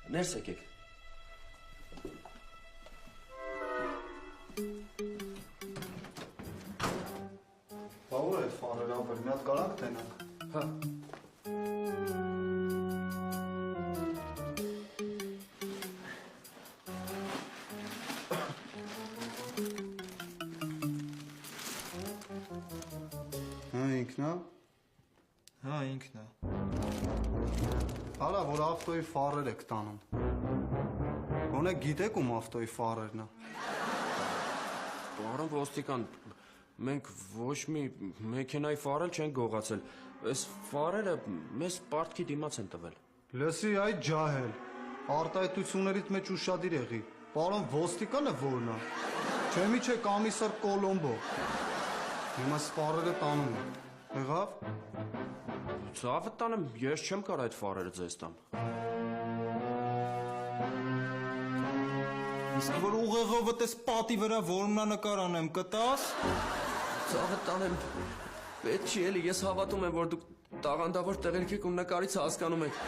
Ներս եկեք։ Բա ուր այդ ֆարերը ապեր, մի հատ կարանք տենանք։ Հա։ Հա, ինքն է։ Հա, ինքն է։ Հալա, որ ավտոյի ֆարեր եք տանում։ Գոնե գիտեք ում ավտոյի ֆարերն է։ Պարոն ոստիկան, մենք ոչ մի մեքենայի ֆարել չենք գողացել։ Այս ֆարերը մեզ պարտքի դիմաց են տվել։ Լսի այդ ջահել։ Արտահայտություններից մեջ ուշադիր եղի։ Պարոն ոստիկանը որն է։ Չէ՞ միթե կոմիսար Կոլոմբո։ Հիմա ֆարերը տանում եմ։ Եղավ։ Ցավը տանեմ, ես չեմ կարող այդ ֆարերը ձեզ տամ։ Իսկ որ ուղեղով այդպես պատի վրա որմնանկար անեմ, կտաս։ Ցավը տանեմ, պետք չի էլի, ես հավատում եմ, որ դուք տաղանդավոր տեղերք եք ու նկարից հասկանում եք։